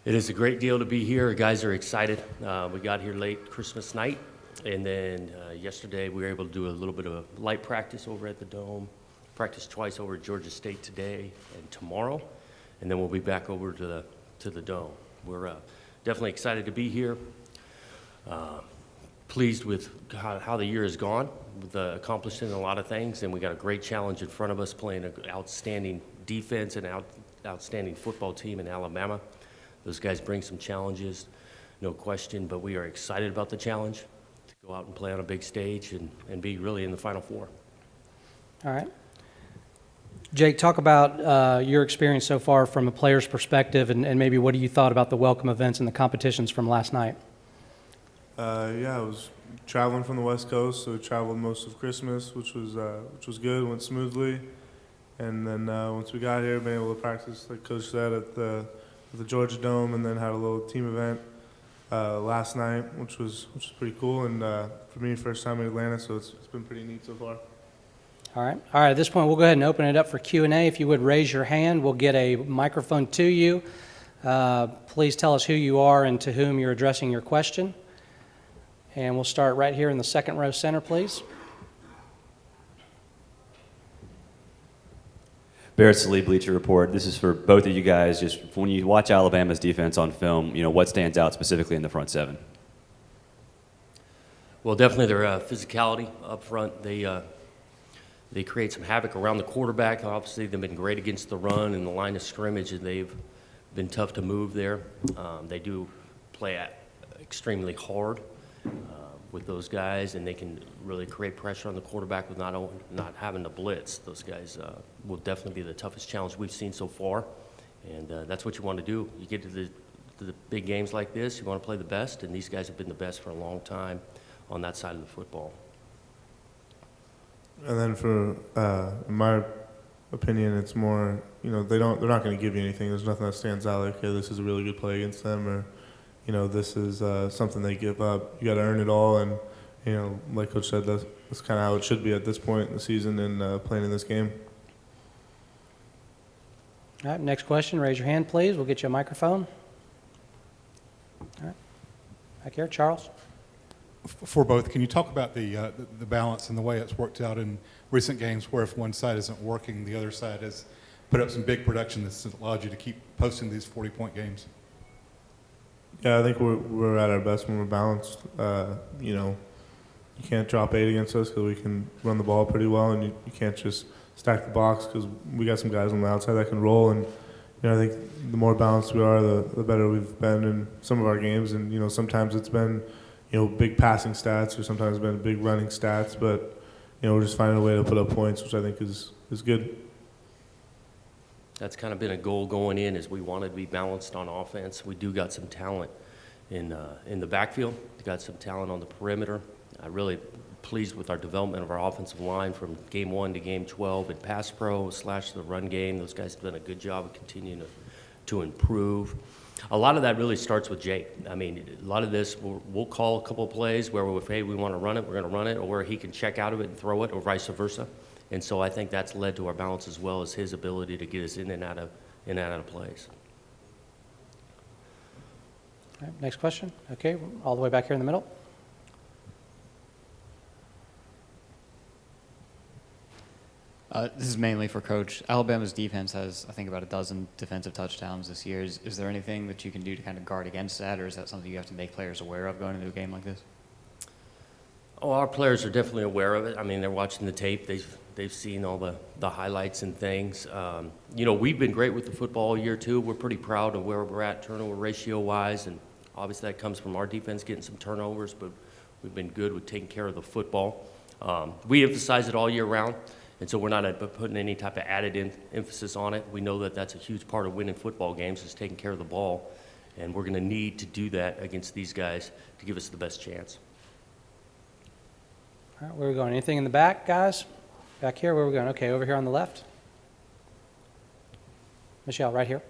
It is a great deal to be here. Guys are excited. We got here late Christmas night, and then yesterday we were able to do a little bit of a light practice over at the Dome. Practice twice over at Georgia State today and tomorrow, and then we'll be back over to the Dome. We're definitely excited to be here. Pleased with how the year has gone, with accomplishing a lot of things, and we got a great challenge in front of us, playing an outstanding defense and outstanding football team in Alabama. Those guys bring some challenges, no question, but we are excited about the challenge to go out and play on a big stage and be really in the Final Four. All right. Jake, talk about your experience so far from a player's perspective, and maybe what you thought about the welcome events and the competitions from last night. Yeah, I was traveling from the West Coast, so we traveled most of Christmas, which was good, went smoothly. And then once we got here, being able to practice, like Coach said, at the Georgia Dome, and then had a little team event last night, which was pretty cool. And for me, first time in Atlanta, so it's been pretty neat so far. All right. At this point, we'll go ahead and open it up for Q&A. If you would raise your hand, we'll get a microphone to you. Please tell us who you are and to whom you're addressing your question. And we'll start right here in the second row center, please. Barrett Sallee, Bleacher Report. This is for both of you guys. Just when you watch Alabama's defense on film, what stands out specifically in the front seven? Well, definitely their physicality up front. They create some havoc around the quarterback. Obviously, they've been great against the run and the line of scrimmage, and they've been tough to move there. They do play extremely hard with those guys, and they can really create pressure on the quarterback with not having to blitz. Those guys will definitely be the toughest challenge we've seen so far, and that's what you want to do. You get to the big games like this, you want to play the best, and these guys have been the best for a long time on that side of the football. And then for, in my opinion, it's more, they're not going to give you anything. There's nothing that stands out like, okay, this is a really good play against them, or, this is something they give up. You got to earn it all, and, like Coach said, that's kind of how it should be at this point in the season and playing in this game. All right, next question. Raise your hand, please. We'll get you a microphone. All right. Back here, Charles. For both, can you talk about the balance and the way it's worked out in recent games where if one side isn't working, the other side has put up some big production that's allowed you to keep posting these 40-point games? Yeah, I think we're at our best when we're balanced. You can't drop 8 against us because we can run the ball pretty well, and you can't just stack the box because we got some guys on the outside that can roll. And I think the more balanced we are, the better we've been in some of our games. And sometimes it's been big passing stats, or sometimes been big running stats, but we're just finding a way to put up points, which I think is good. That's kind of been a goal going in, is we wanted to be balanced on offense. We do got some talent in the backfield. We got some talent on the perimeter. I'm really pleased with our development of our offensive line from game 1 to game 12 in pass pro / the run game. Those guys have done a good job of continuing to improve. A lot of that really starts with Jake. I mean, a lot of this, we'll call a couple of plays where hey, we want to run it, we're going to run it, or where he can check out of it and throw it, or vice versa. And so I think that's led to our balance, as well as his ability to get us in and out of plays. All right, next question. Okay, all the way back here in the middle. This is mainly for Coach. Alabama's defense has, I think, about a dozen defensive touchdowns this year. Is there anything that you can do to kind of guard against that, or is that something you have to make players aware of going into a game like this? Oh, our players are definitely aware of it. I mean, they're watching the tape. They've seen all the highlights and things. We've been great with the football all year, too. We're pretty proud of where we're at turnover ratio-wise, and obviously that comes from our defense getting some turnovers, but we've been good with taking care of the football. We emphasize it all year round. And so we're not putting any type of added emphasis on it. We know that that's a huge part of winning football games, is taking care of the ball. And we're going to need to do that against these guys to give us the best chance. All right, where are we going? Anything in the back, guys? Back here, where are we going? Okay, over here on the left. Michelle, right here.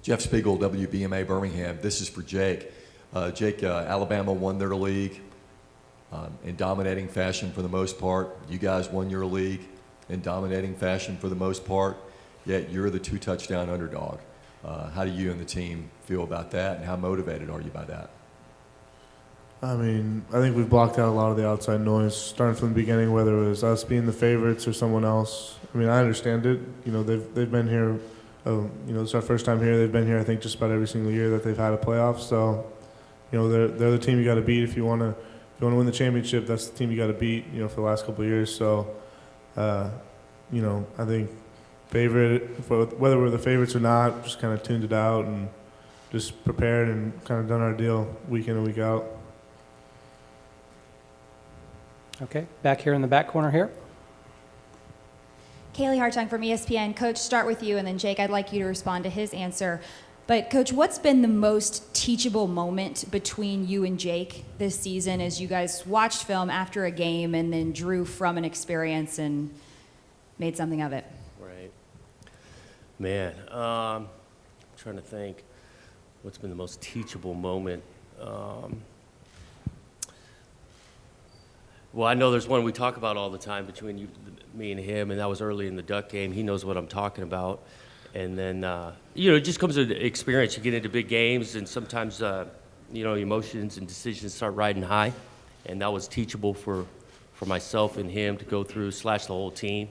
Jeff Spiegel, WBMA Birmingham. This is for Jake. Jake, Alabama won their league in dominating fashion for the most part. You guys won your league. in dominating fashion for the most part, yet you're the 2-touchdown underdog. How do you and the team feel about that, and how motivated are you by that? I mean, I think we've blocked out a lot of the outside noise, starting from the beginning, whether it was us being the favorites or someone else. I mean, I understand it. You know, they've been here. You know, it's our first time here. They've been here, I think, just about every single year that they've had a playoff. So, you know, they're the team you got to beat if you want to win the championship. That's the team you got to beat. You know, for the last couple of years. So, you know, I think whether we're the favorites or not, just kind of tuned it out and just prepared and kind of done our deal week in and week out. Okay, back here in the back corner here. Kaylee Hartung from ESPN. Coach, start with you, and then Jake, I'd like you to respond to his answer. But Coach, what's been the most teachable moment between you and Jake this season as you guys watched film after a game and then drew from an experience and made something of it? Right. Man, I'm trying to think what's been the most teachable moment. Well, I know there's one we talk about all the time between me and him, and that was early in the Duck game. He knows what I'm talking about. And then, you know, it just comes with experience. You get into big games, and sometimes, you know, emotions and decisions start riding high. And that was teachable for myself and him to go through, / the whole team.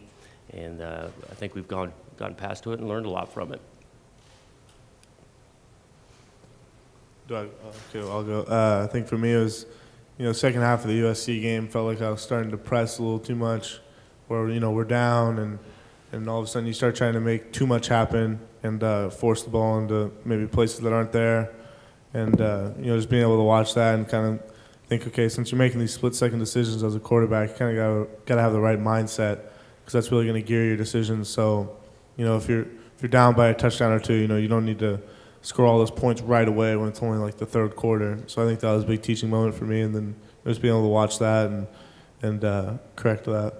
And I think we've gotten past to it and learned a lot from it. Okay, well, I'll go. I think for me it was, you know, second half of the USC game, felt like I was starting to press a little too much, where, you know, we're down and all of a sudden you start trying to make too much happen and force the ball into maybe places that aren't there. And, you know, just being able to watch that and kind of think, okay, since you're making these split-second decisions as a quarterback, you kind of got to have the right mindset, because that's really going to gear your decisions. So, you know, if you're down by a touchdown or two, you know, you don't need to score all those points right away when it's only like the third quarter. So I think that was a big teaching moment for me, and then just being able to watch that and correct that.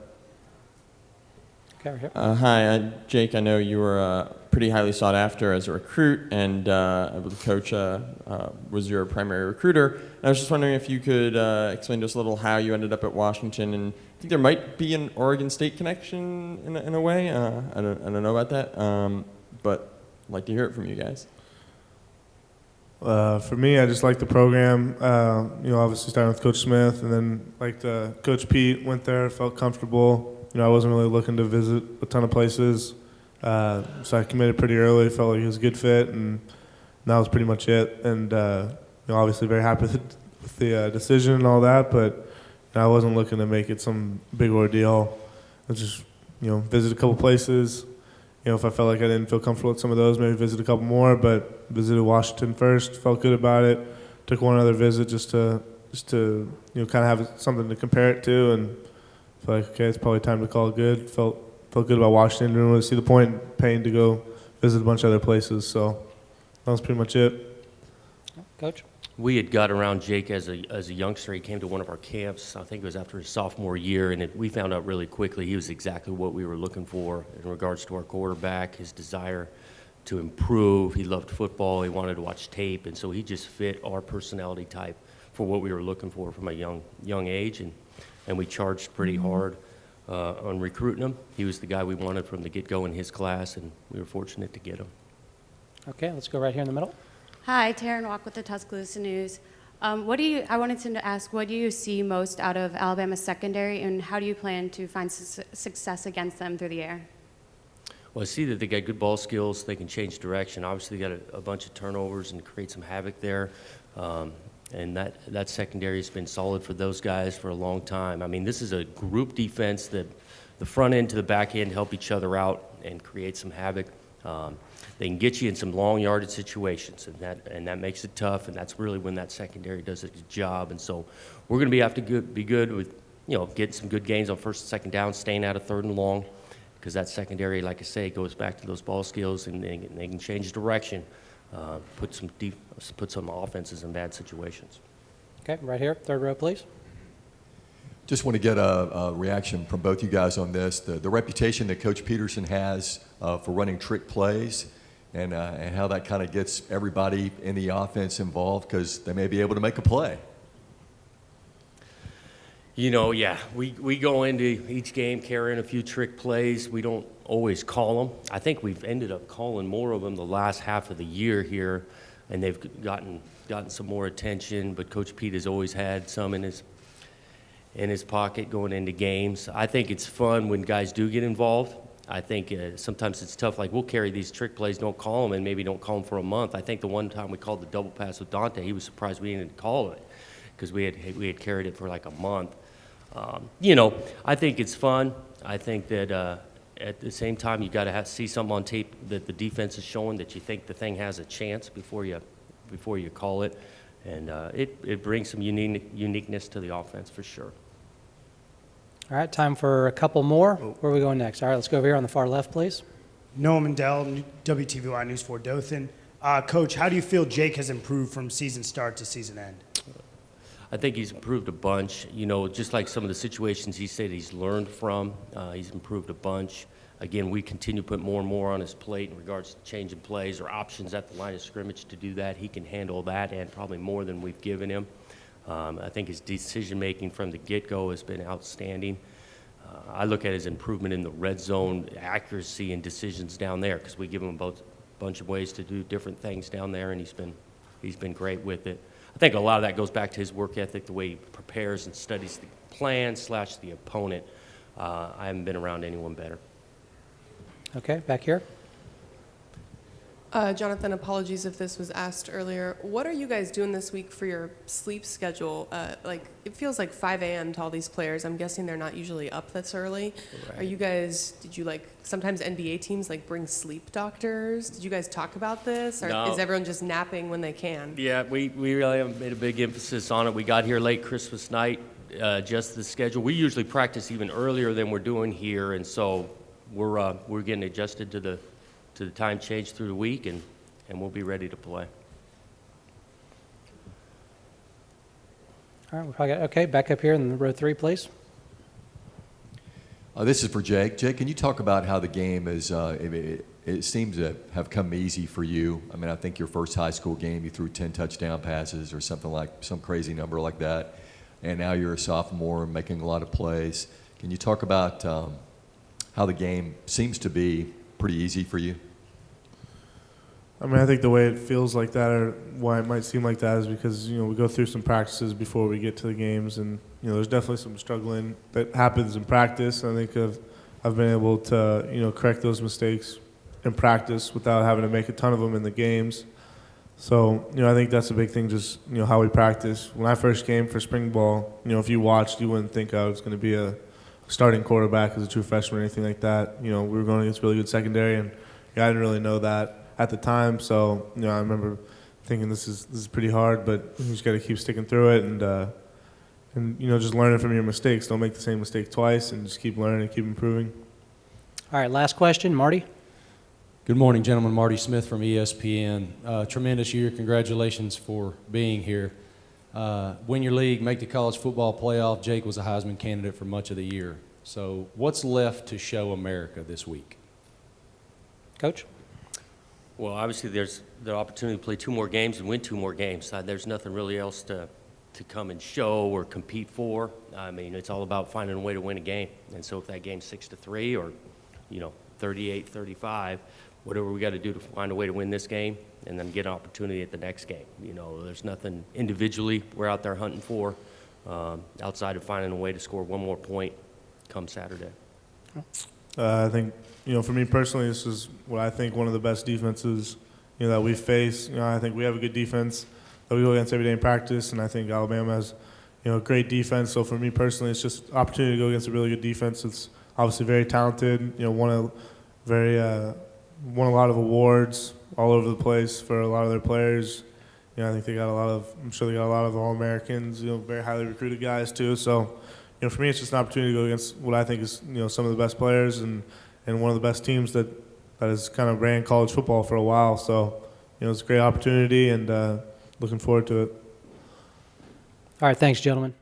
Okay, right here. Hi, Jake. I know you were pretty highly sought after as a recruit, and I believe Coach was your primary recruiter. And I was just wondering if you could explain to us a little how you ended up at Washington, and I think there might be an Oregon State connection in a way. I don't know about that, but I'd like to hear it from you guys. For me, I just liked the program. You know, obviously starting with Coach Smith, and then liked Coach Pete. Went there, felt comfortable. You know, I wasn't really looking to visit a ton of places, so I committed pretty early. Felt like it was a good fit, and that was pretty much it. And you know, obviously very happy with the decision and all that, but you know, I wasn't looking to make it some big ordeal. I just, you know, visit a couple places. You know, if I felt like I didn't feel comfortable with some of those, maybe visit a couple more. But visited Washington first, felt good about it. Took one other visit just to you know, kind of have something to compare it to, and felt like, okay, it's probably time to call it good. Felt good about Washington. Didn't really see the point in paying to go visit a bunch of other places. So that was pretty much it. Coach? We had got around Jake as a youngster. He came to one of our camps. I think it was after his sophomore year, and we found out really quickly he was exactly what we were looking for in regards to our quarterback, his desire to improve. He loved football. He wanted to watch tape, and so he just fit our personality type for what we were looking for from a young age, and we charged pretty hard on recruiting him. He was the guy we wanted from the get-go in his class, and we were fortunate to get him. Okay, let's go right here in the middle. Hi, Taryn Walk with the Tuscaloosa News. I wanted to ask, what do you see most out of Alabama's secondary, and how do you plan to find success against them through the air? Well, I see that they got good ball skills. They can change direction. Obviously, they got a bunch of turnovers and create some havoc there. And that secondary has been solid for those guys for a long time. I mean, this is a group defense that the front end to the back end help each other out and create some havoc. They can get you in some long yardage situations, and that makes it tough, and that's really when that secondary does a good job. And so we're going to have to be good with, you know, getting some good gains on first and second down, staying out of third and long, because that secondary, like I say, goes back to those ball skills, and they can change direction, put some offenses in bad situations. Okay, right here, third row, please. Just want to get a reaction from both you guys on this. The reputation that Coach Peterson has for running trick plays, and how that kind of gets everybody in the offense involved, because they may be able to make a play. Yeah, we go into each game carrying a few trick plays. We don't always call them. I think we've ended up calling more of them the last half of the year here, and they've gotten some more attention. But Coach Pete has always had some in his pocket going into games. I think it's fun when guys do get involved. I think sometimes it's tough. Like, we'll carry these trick plays, don't call them, and maybe don't call them for a month. I think the one time we called the double pass with Dante, he was surprised we didn't call it because we had carried it for like a month. I think it's fun. I think that at the same time, you got to see something on tape that the defense is showing that you think the thing has a chance before you call it, and it brings some uniqueness to the offense for sure. All right, time for a couple more. Where are we going next? All right, let's go over here on the far left, please. Noah Mandel, WTVY News 4 Dothan. Coach, how do you feel Jake has improved from season start to season end? I think he's improved a bunch. Just like some of the situations he said he's learned from, he's improved a bunch. Again, we continue to put more and more on his plate in regards to changing plays or options at the line of scrimmage to do that. He can handle that and probably more than we've given him. I think his decision-making from the get-go has been outstanding. I look at his improvement in the red zone, accuracy and decisions down there, because we give him a bunch of ways to do different things down there, and he's been great with it. I think a lot of that goes back to his work ethic, the way he prepares and studies the plan / the opponent. I haven't been around anyone better. Okay, back here. Jonathan, apologies if this was asked earlier. What are you guys doing this week for your sleep schedule? It feels like 5 a.m. to all these players. I'm guessing they're not usually up this early. Right. Are you guys, sometimes NBA teams bring sleep doctors? Did you guys talk about this? Or No. is everyone just napping when they can? Yeah, we really haven't made a big emphasis on it. We got here late Christmas night, just the schedule. We usually practice even earlier than we're doing here, and so we're getting adjusted to the time change through the week, and we'll be ready to play. All right, we probably got, okay, back up here in row 3, please. This is for Jake. Jake, can you talk about how the game is, it seems to have come easy for you. I mean, I think your first high school game, you threw 10 touchdown passes or some crazy number like that, and now you're a sophomore and making a lot of plays. Can you talk about how the game seems to be pretty easy for you? I mean, I think the way it feels like that, or why it might seem like that, is because we go through some practices before we get to the games, and there's definitely some struggling that happens in practice. I think I've been able to correct those mistakes in practice without having to make a ton of them in the games. So I think that's a big thing, just how we practice. When I first came for spring ball, if you watched, you wouldn't think I was going to be a starting quarterback as a true freshman or anything like that. We were going against really good secondary, and I didn't really know that at the time. So I remember thinking this is pretty hard, but you just got to keep sticking through it, and just learning from your mistakes. Don't make the same mistake twice, and just keep learning and keep improving. All right, last question, Marty. Good morning, gentlemen. Marty Smith from ESPN. Tremendous year. Congratulations for being here. Win your league, make the college football playoff. Jake was a Heisman candidate for much of the year. So what's left to show America this week? Coach? Well, obviously there's the opportunity to play 2 more games and win 2 more games. There's nothing really else to come and show or compete for. I mean, it's all about finding a way to win a game. And so if that game's 6-3 or 38-35, whatever we got to do to find a way to win this game and then get an opportunity at the next game. There's nothing individually we're out there hunting for outside of finding a way to score 1 more point come Saturday. I think, for me personally, this is what I think one of the best defenses, that we face. I think we have a good defense that we go against every day in practice, and I think Alabama has, a great defense. So for me personally, it's just an opportunity to go against a really good defense. It's obviously very talented, won a lot of awards all over the place for a lot of their players. I think I'm sure they got a lot of All-Americans, very highly recruited guys too. So, for me, it's just an opportunity to go against what I think is, some of the best players and one of the best teams that has kind of ran college football for a while. So, it's a great opportunity, and looking forward to it. All right, thanks, gentlemen.